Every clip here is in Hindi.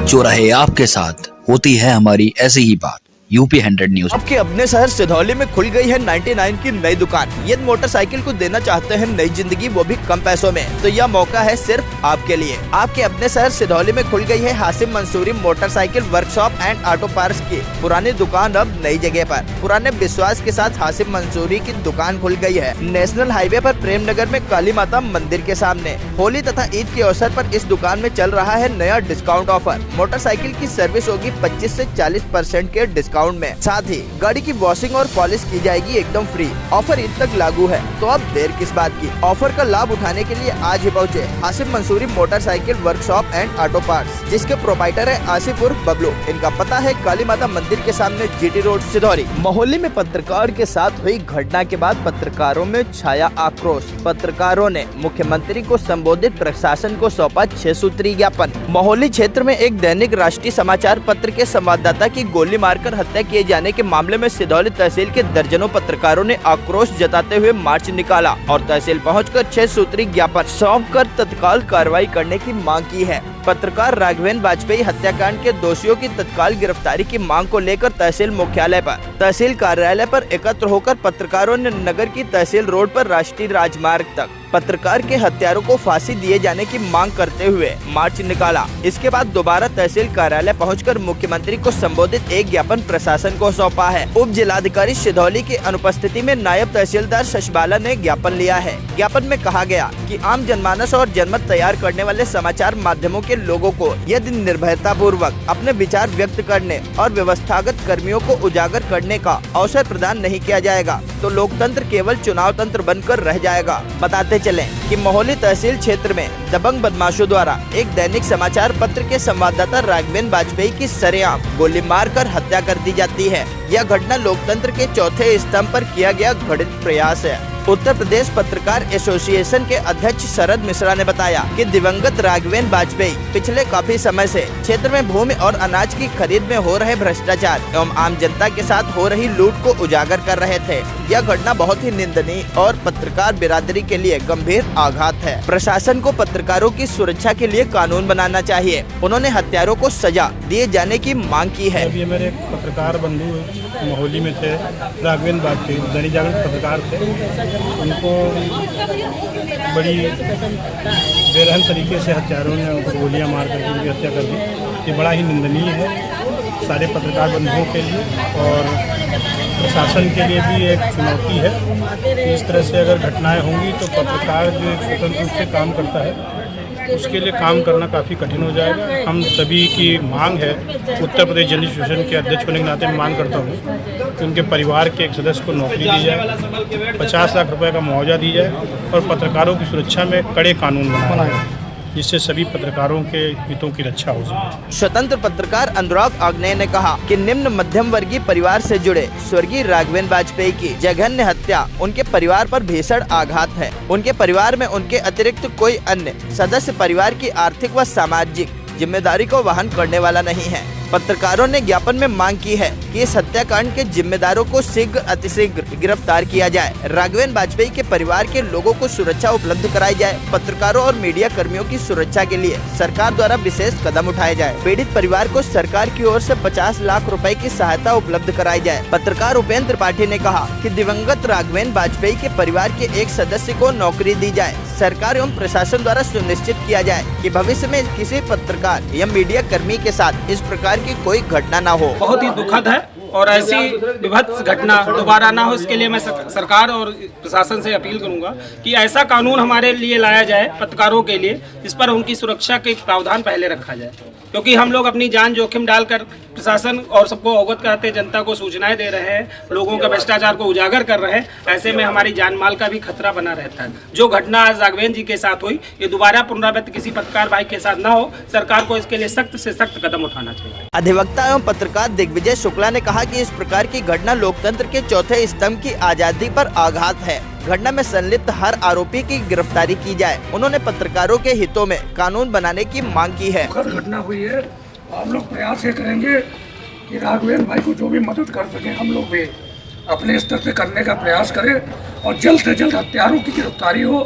जो रहे आपके साथ, होती है हमारी ऐसी ही बात। UP 100 news. आपके अपने शहर सिधौली में खुल गई है 99 की नई दुकान। यदि मोटरसाइकिल को देना चाहते हैं नई जिंदगी, वो भी कम पैसों में, तो यह मौका है सिर्फ आपके लिए। आपके अपने शहर सिधौली में खुल गई है Hasim Mansuri motorcycle workshop and auto parts की पुरानी दुकान अब नई जगह पर। पुराने विश्वास के साथ हासिम मंसूरी की दुकान खुल गई है नेशनल हाईवे पर प्रेमनगर में काली माता मंदिर के सामने। होली तथा ईद के अवसर पर इस दुकान में चल रहा है नया डिस्काउंट ऑफर। मोटरसाइकिल की सर्विस होगी 25 से 40% के डिस्काउंट में। साथ ही गाड़ी की वॉशिंग और पॉलिश की जाएगी एकदम फ्री। ऑफर ईद तक लागू है, तो अब देर किस बात की। ऑफर का लाभ उठाने के लिए आज ही पहुँचे Hasim Mansuri motorcycle workshop and auto parts, जिसके प्रोपाइटर है आसिफ उर्फ बबलू। इनका पता है काली माता मंदिर के सामने, जीटी रोड, सिधौली। मोहल्ले में पत्रकार के साथ हुई घटना के बाद पत्रकारों में छाया आक्रोश। पत्रकारों ने मुख्यमंत्री को संबोधित प्रशासन को सौंपा 6 सूत्री ज्ञापन। मोहल्ली क्षेत्र में एक दैनिक राष्ट्रीय समाचार पत्र के संवाददाता की गोली मारकर हत्या किए जाने के मामले में सिधौली तहसील के दर्जनों पत्रकारों ने आक्रोश जताते हुए मार्च निकाला और तहसील पहुंचकर 6 सूत्री ज्ञापन सौंपकर तत्काल कार्रवाई करने की मांग की है। पत्रकार राघवेंद्र वाजपेयी हत्याकांड के दोषियों की तत्काल गिरफ्तारी की मांग को लेकर तहसील मुख्यालय पर, तहसील कार्यालय पर एकत्र होकर पत्रकारों ने नगर की तहसील रोड पर राष्ट्रीय राजमार्ग तक पत्रकार के हत्यारों को फांसी दिए जाने की मांग करते हुए मार्च निकाला। इसके बाद दोबारा तहसील कार्यालय पहुंचकर मुख्यमंत्री को संबोधित एक ज्ञापन प्रशासन को सौंपा है। उप जिलाधिकारी सिधौली की अनुपस्थिति में नायब तहसीलदार शशबाला ने ज्ञापन लिया है। ज्ञापन में कहा गया कि आम जनमानस और जनमत तैयार करने वाले समाचार माध्यमों के लोगों को यदि निर्भयता पूर्वक अपने विचार व्यक्त करने और व्यवस्थागत कर्मियों को उजागर करने का अवसर प्रदान नहीं किया जाएगा, तो लोकतंत्र केवल चुनाव तंत्र बनकर रह जाएगा। बताते चलें कि मोहल्ली तहसील क्षेत्र में दबंग बदमाशों द्वारा एक दैनिक समाचार पत्र के संवाददाता राघवेंद्र वाजपेयी की सरेआम गोली मारकर हत्या कर दी जाती है। यह घटना लोकतंत्र के चौथे स्तंभ पर किया गया घृणित प्रयास है। उत्तर प्रदेश पत्रकार एसोसिएशन के अध्यक्ष शरद मिश्रा ने बताया कि दिवंगत राघवेंद्र वाजपेयी पिछले काफी समय से क्षेत्र में भूमि और अनाज की खरीद में हो रहे भ्रष्टाचार एवं आम जनता के साथ हो रही लूट को उजागर कर रहे थे। यह घटना बहुत ही निंदनीय और पत्रकार बिरादरी के लिए गंभीर आघात है। प्रशासन को पत्रकारों की सुरक्षा के लिए कानून बनाना चाहिए। उन्होंने हत्यारों को सजा दिए जाने की मांग की है। ये मेरे पत्रकार बंधु मोहल्ली में थे, राघवेंद्र वाजपेयी दैनिक जागरण पत्रकार थे। उनको बड़ी बेरहम तरीके से हत्यारों ने उनको गोलियां मार कर उनकी हत्या कर दी। ये बड़ा ही निंदनीय है सारे पत्रकार बंधुओं के लिए और प्रशासन के लिए भी एक चुनौती है। इस तरह से अगर घटनाएं होंगी तो पत्रकार जो एक स्वतंत्र रूप से काम करता है उसके लिए काम करना काफ़ी कठिन हो जाएगा। हम सभी की मांग है, उत्तर प्रदेश जर्नलिस्ट एसोसिएशन के अध्यक्ष होने के नाते मैं मांग करता हूँ कि उनके परिवार के एक सदस्य को नौकरी दी जाए, 50 लाख रुपए का मुआवजा दी जाए और पत्रकारों की सुरक्षा में कड़े कानून बनाए जाए, जिससे सभी पत्रकारों के हितों की रक्षा हो सके। स्वतंत्र पत्रकार अनुराग आग्नेय ने कहा कि निम्न मध्यम वर्गीय परिवार से जुड़े स्वर्गीय राघवेंद्र वाजपेयी की जघन्य हत्या उनके परिवार पर भीषण आघात है। उनके परिवार में उनके अतिरिक्त कोई अन्य सदस्य परिवार की आर्थिक व सामाजिक जिम्मेदारी को वहन करने वाला नहीं है। पत्रकारों ने ज्ञापन में मांग की है कि इस हत्याकांड के जिम्मेदारों को शीघ्र अतिशीघ्र गिरफ्तार किया जाए। राघवेंद्र वाजपेयी के परिवार के लोगों को सुरक्षा उपलब्ध कराई जाए। पत्रकारों और मीडिया कर्मियों की सुरक्षा के लिए सरकार द्वारा विशेष कदम उठाए जाए। पीड़ित परिवार को सरकार की ओर से 50 लाख रुपए की सहायता उपलब्ध कराई जाए। पत्रकार उपेंद्र त्रिपाठी ने कहा कि दिवंगत राघवेंद्र वाजपेयी के परिवार के एक सदस्य को नौकरी दी जाए। सरकार एवं प्रशासन द्वारा सुनिश्चित किया जाए कि भविष्य में किसी पत्रकार या मीडिया कर्मी के साथ इस प्रकार की कोई घटना न हो। बहुत ही दुखद है और ऐसी विभत्स घटना दोबारा ना हो, इसके लिए मैं सरकार और प्रशासन से अपील करूंगा कि ऐसा कानून हमारे लिए लाया जाए पत्रकारों के लिए, जिस पर उनकी सुरक्षा के प्रावधान पहले रखा जाए, क्योंकि हम लोग अपनी जान जोखिम डालकर प्रशासन और सबको अवगत कराते, जनता को सूचनाएं दे रहे हैं, लोगों का भ्रष्टाचार को उजागर कर रहे हैं। ऐसे में हमारी जान माल का भी खतरा बना रहता है। जो घटना आज राघवेंद्र जी के साथ हुई, ये दोबारा पुनरावृत्ति किसी पत्रकार भाई के साथ न हो। सरकार को इसके लिए सख्त से सख्त कदम उठाना चाहिए। अधिवक्ता एवं पत्रकार दिग्विजय शुक्ला ने कहा कि इस प्रकार की घटना लोकतंत्र के चौथे स्तंभ की आजादी पर आघात है। घटना में संलिप्त हर आरोपी की गिरफ्तारी की जाए। उन्होंने पत्रकारों के हितों में कानून बनाने की मांग की है। घटना हुई है, हम लोग प्रयास ये करेंगे कि राघवेंद्र भाई को जो भी मदद कर सके हम लोग भी अपने स्तर से करने का प्रयास करें और जल्द से जल्द हत्यारों की गिरफ्तारी हो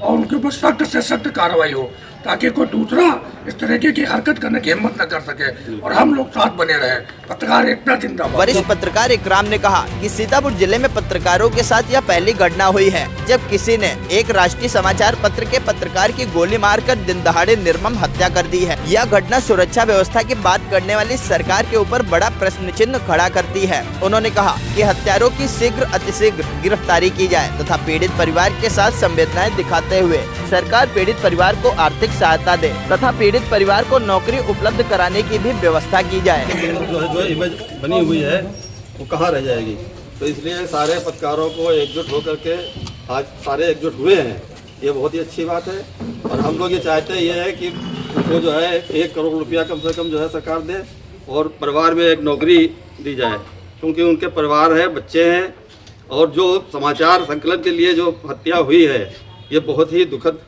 और उनके ऊपर सख्त से सख्त कार्रवाई हो। ताकि कोई दूसरा इस तरीके की हरकत करने की हिम्मत न कर सके और हम लोग साथ बने रहे। पत्रकार एकता जिंदाबाद। वरिष्ठ पत्रकार इकराम ने कहा कि सीतापुर जिले में पत्रकारों के साथ यह पहली घटना हुई है जब किसी ने एक राष्ट्रीय समाचार पत्र के पत्रकार की गोली मारकर दिन दहाड़े निर्मम हत्या कर दी है। यह घटना सुरक्षा व्यवस्था की बात करने वाली सरकार के ऊपर बड़ा प्रश्न चिन्ह खड़ा करती है। उन्होंने कहा कि हत्यारों की शीघ्र अतिशीघ्र गिरफ्तारी की जाए तथा पीड़ित परिवार के साथ संवेदनाएं दिखाते हुए सरकार पीड़ित परिवार को आर्थिक सहायता दे तथा पीड़ित परिवार को नौकरी उपलब्ध कराने की भी व्यवस्था की जाए। जो इमेज बनी हुई है वो कहाँ रह जाएगी, तो इसलिए सारे पत्रकारों को एकजुट होकर के आज सारे एकजुट हुए हैं, ये बहुत ही अच्छी बात है। और हम लोग ये चाहते ये है कि उनको जो है 1 करोड़ रुपया कम से कम जो है सरकार दे और परिवार में एक नौकरी दी जाए, क्योंकि उनके परिवार है, बच्चे हैं। और जो समाचार संकलन के लिए जो हत्या हुई है ये बहुत ही दुखद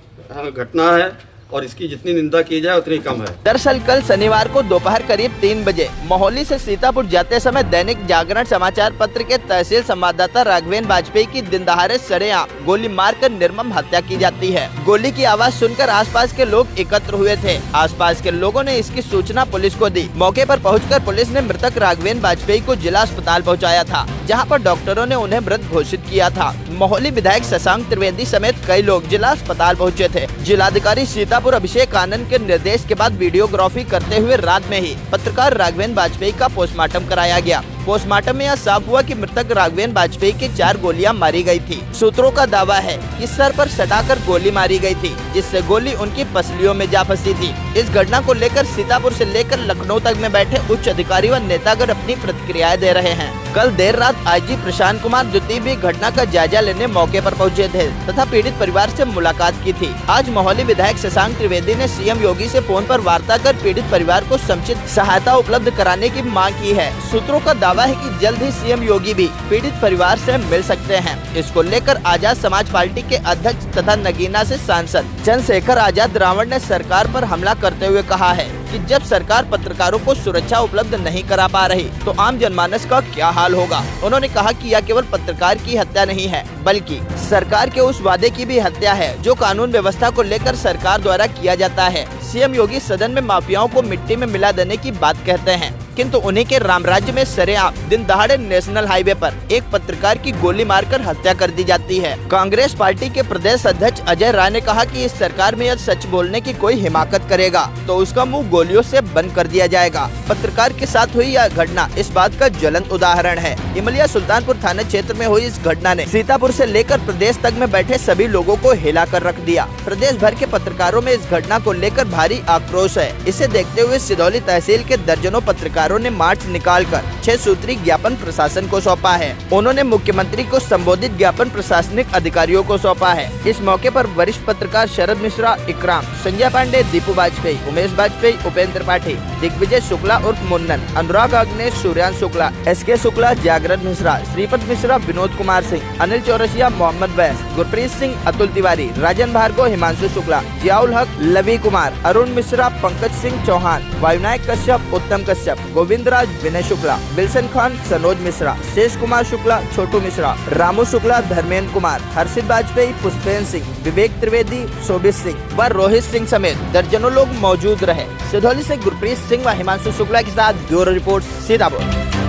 घटना है और इसकी जितनी निंदा की जाए उतनी कम है। दरअसल कल शनिवार को दोपहर करीब 3 बजे मोहाली से सीतापुर जाते समय दैनिक जागरण समाचार पत्र के तहसील संवाददाता राघवेंद्र वाजपेयी की दिन दहाड़े सरेआम गोली मारकर निर्मम हत्या की जाती है। गोली की आवाज सुनकर आसपास के लोग एकत्र हुए थे। आसपास के लोगों ने इसकी सूचना पुलिस को दी। मौके पर पहुंचकर पुलिस ने मृतक राघवेंद्र वाजपेयी को जिला अस्पताल पहुँचाया था, जहाँ पर डॉक्टरों ने उन्हें मृत घोषित किया था। मोहाली विधायक शशांक त्रिवेदी समेत कई लोग जिला अस्पताल पहुँचे थे। जिलाधिकारी सीतापुर अभिषेक आनंद के निर्देश के बाद वीडियोग्राफी करते हुए रात में ही पत्रकार राघवेंद्र वाजपेयी का पोस्टमार्टम कराया गया। पोस्टमार्टम में यह साफ हुआ कि मृतक राघवेंद्र वाजपेयी की 4 गोलियां मारी गई थी। सूत्रों का दावा है कि सर पर सटाकर गोली मारी गई थी, जिससे गोली उनकी पसलियों में जा फंसी थी। इस घटना को लेकर सीतापुर से लेकर लखनऊ तक में बैठे उच्च अधिकारी व नेतागण अपनी प्रतिक्रियाएं दे रहे हैं। कल देर रात आईजी प्रशांत कुमार द्वितीय भी घटना का जायजा लेने मौके पर पहुंचे थे तथा पीड़ित परिवार से मुलाकात की थी। आज मोहाली विधायक शशांक त्रिवेदी ने सीएम योगी से फोन पर वार्ता कर पीड़ित परिवार को समुचित सहायता उपलब्ध कराने की मांग की है। सूत्रों का दावा है कि जल्द ही सीएम योगी भी पीड़ित परिवार से मिल सकते हैं। इसको लेकर आजाद समाज पार्टी के अध्यक्ष तथा नगीना से सांसद चंद्रशेखर आजाद रावण ने सरकार पर हमला करते हुए कहा है कि जब सरकार पत्रकारों को सुरक्षा उपलब्ध नहीं करा पा रही तो आम जनमानस का क्या हाल होगा। उन्होंने कहा कि यह केवल पत्रकार की हत्या नहीं है, बल्कि सरकार के उस वादे की भी हत्या है जो कानून व्यवस्था को लेकर सरकार द्वारा किया जाता है। सीएम योगी सदन में माफियाओं को मिट्टी में मिला देने की बात कहते हैं, किंतु उन्हीं के राम राज्य में सरेआम दिन दहाड़े नेशनल हाईवे पर एक पत्रकार की गोली मारकर हत्या कर दी जाती है। कांग्रेस पार्टी के प्रदेश अध्यक्ष अजय राय ने कहा कि इस सरकार में यदि सच बोलने की कोई हिमाकत करेगा तो उसका मुंह गोलियों से बंद कर दिया जाएगा। पत्रकार के साथ हुई यह घटना इस बात का ज्वलंत उदाहरण है। इमलिया सुल्तानपुर थाना क्षेत्र में हुई इस घटना ने सीतापुर से लेकर प्रदेश तक में बैठे सभी लोगों को हिला कर रख दिया। प्रदेश भर के पत्रकारों में इस घटना को लेकर भारी आक्रोश है। इसे देखते हुए सिधौली तहसील के दर्जनों पत्रकारों ने मार्च निकालकर 6 सूत्री ज्ञापन प्रशासन को सौंपा है। उन्होंने मुख्यमंत्री को संबोधित ज्ञापन प्रशासनिक अधिकारियों को सौंपा है। इस मौके पर वरिष्ठ पत्रकार शरद मिश्रा, इकराम, संजय पांडे, दीपू वाजपेयी, उमेश वाजपेयी, उपेंद्र त्रिपाठी, दिग्विजय शुक्ला उर्फ मुन्नन, अनुराग अग्नेश, सूर्यान शुक्ला, SK शुक्ला, जागरण मिश्रा, श्रीपद मिश्रा, विनोद कुमार सिंह, अनिल चौरसिया, मोहम्मद वैस, गुरप्रीत सिंह, अतुल तिवारी, राजन भार्गव, हिमांशु शुक्ला, जियाउल हक, लवी कुमार, अरुण मिश्रा, पंकज सिंह चौहान, वायुनायक कश्यप, उत्तम कश्यप, गोविंद राज, विनय शुक्ला, विल्सन खान, सनोज मिश्रा, शेष कुमार शुक्ला, छोटू मिश्रा, रामू शुक्ला, धर्मेंद्र कुमार, हर्षित वाजपेयी, पुष्पेंद्र सिंह, विवेक त्रिवेदी, शोभित सिंह व रोहित सिंह समेत दर्जनों लोग मौजूद रहे। सिधौली से गुरप्रीत सिंह व हिमांशु शुक्ला के साथ ब्यूरो रिपोर्ट सीतापुर।